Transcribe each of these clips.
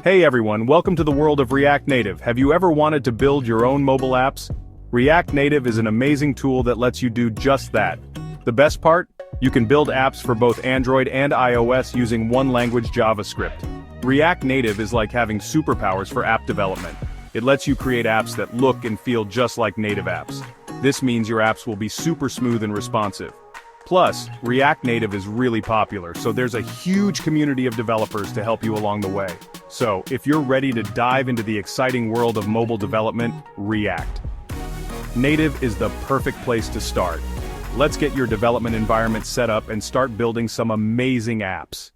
Hey everyone, welcome to the world of React Native. Have you ever wanted to build your own mobile apps? React Native is an amazing tool that lets you do just that. The best part? You can build apps for both Android and iOS using one language, JavaScript. React Native is like having superpowers for app development. It lets you create apps that look and feel just like native apps. This means your apps will be super smooth and responsive. Plus, React Native is really popular, so there's a huge community of developers to help you along the way. So, if you're ready to dive into the exciting world of mobile development, React Native is the perfect place to start. Let's get your development environment set up and start building some amazing apps.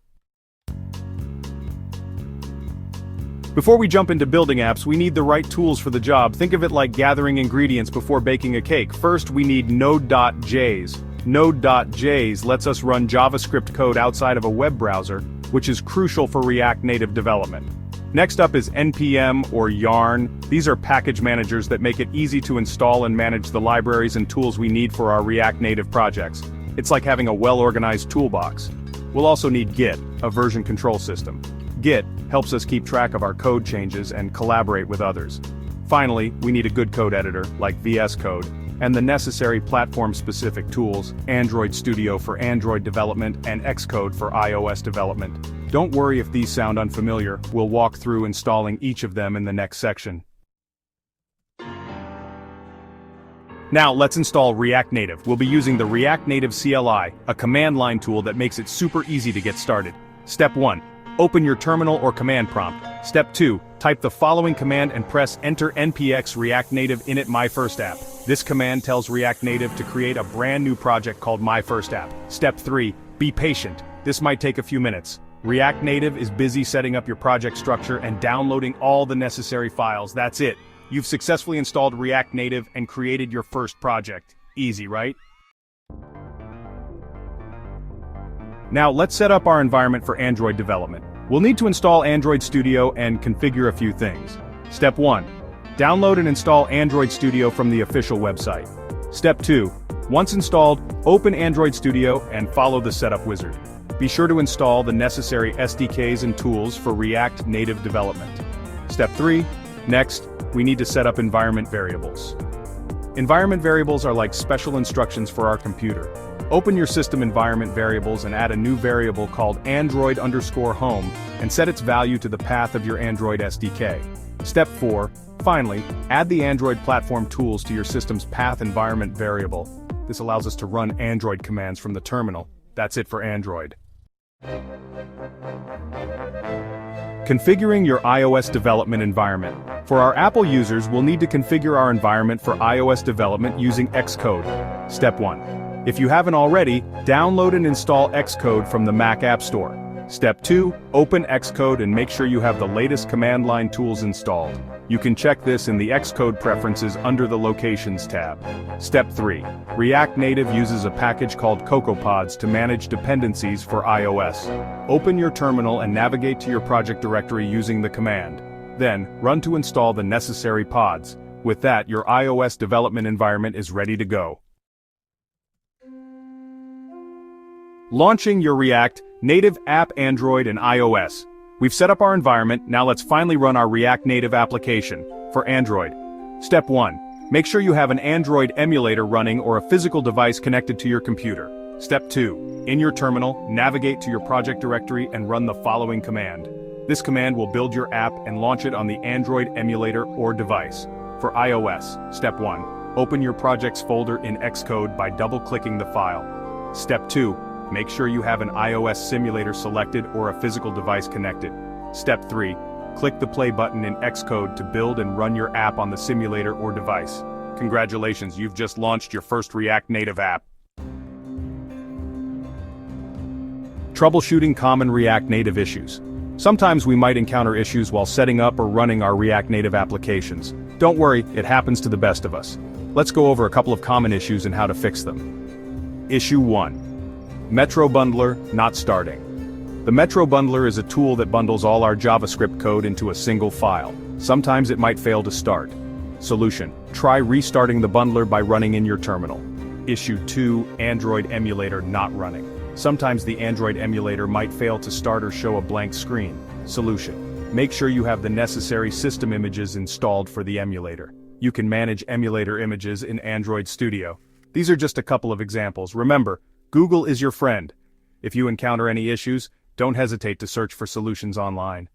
Before we jump into building apps, we need the right tools for the job. Think of it like gathering ingredients before baking a cake. First, we need Node.js. Node.js lets us run JavaScript code outside of a web browser, which is crucial for React Native development. Next up is NPM or Yarn. These are package managers that make it easy to install and manage the libraries and tools we need for our React Native projects. It's like having a well-organized toolbox. We'll also need Git, a version control system. Git helps us keep track of our code changes and collaborate with others. Finally, we need a good code editor, like VS Code, and the necessary platform-specific tools, Android Studio for Android development and Xcode for iOS development. Don't worry if these sound unfamiliar, we'll walk through installing each of them in the next section. Now let's install React Native. We'll be using the React Native CLI, a command line tool that makes it super easy to get started. Step 1. Open your terminal or command prompt. Step 2. Type the following command and press Enter npx React Native init my first app. This command tells React Native to create a brand new project called My First App. Step 3. Be patient. This might take a few minutes. React Native is busy setting up your project structure and downloading all the necessary files. That's it. You've successfully installed React Native and created your first project. Easy, right? Now let's set up our environment for Android development. We'll need to install Android Studio and configure a few things. Step 1. Download and install Android Studio from the official website. Step 2. Once installed, open Android Studio and follow the setup wizard. Be sure to install the necessary SDKs and tools for React Native development. Step 3. Next, we need to set up environment variables. Environment variables are like special instructions for our computer. Open your system environment variables and add a new variable called Android_home and set its value to the path of your Android SDK. Step 4. Finally, add the Android platform tools to your system's path environment variable. This allows us to run Android commands from the terminal. That's it for Android. Configuring your iOS development environment. For our Apple users, we'll need to configure our environment for iOS development using Xcode. Step 1. If you haven't already, download and install Xcode from the Mac App Store. Step 2. Open Xcode and make sure you have the latest command line tools installed. You can check this in the Xcode preferences under the Locations tab. Step 3. React Native uses a package called CocoaPods to manage dependencies for iOS. Open your terminal and navigate to your project directory using the command. Then, run to install the necessary pods. With that, your iOS development environment is ready to go. Launching your React Native app Android and iOS. We've set up our environment, now let's finally run our React Native application for Android. Step 1. Make sure you have an Android emulator running or a physical device connected to your computer. Step 2. In your terminal, navigate to your project directory and run the following command. This command will build your app and launch it on the Android emulator or device. For iOS, Step 1. Open your projects folder in Xcode by double-clicking the file. Step 2. Make sure you have an iOS simulator selected or a physical device connected. Step 3. Click the play button in Xcode to build and run your app on the simulator or device. Congratulations, you've just launched your first React Native app. Troubleshooting common React Native issues. Sometimes we might encounter issues while setting up or running our React Native applications. Don't worry, it happens to the best of us. Let's go over a couple of common issues and how to fix them. Issue 1. Metro Bundler not starting. The Metro Bundler is a tool that bundles all our JavaScript code into a single file. Sometimes it might fail to start. Solution: try restarting the bundler by running in your terminal. Issue 2. Android emulator not running. Sometimes the Android emulator might fail to start or show a blank screen. Solution: Make sure you have the necessary system images installed for the emulator. You can manage emulator images in Android Studio. These are just a couple of examples. Remember, Google is your friend. If you encounter any issues, don't hesitate to search for solutions online.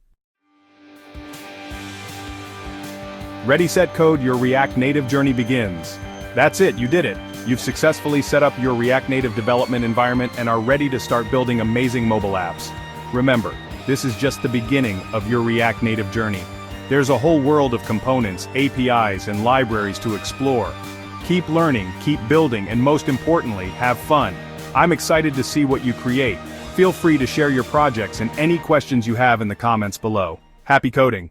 Ready, set, code, your React Native journey begins. That's it, you did it. You've successfully set up your React Native development environment and are ready to start building amazing mobile apps. Remember, this is just the beginning of your React Native journey. There's a whole world of components, APIs, and libraries to explore. Keep learning, keep building, and most importantly, have fun. I'm excited to see what you create. Feel free to share your projects and any questions you have in the comments below. Happy coding!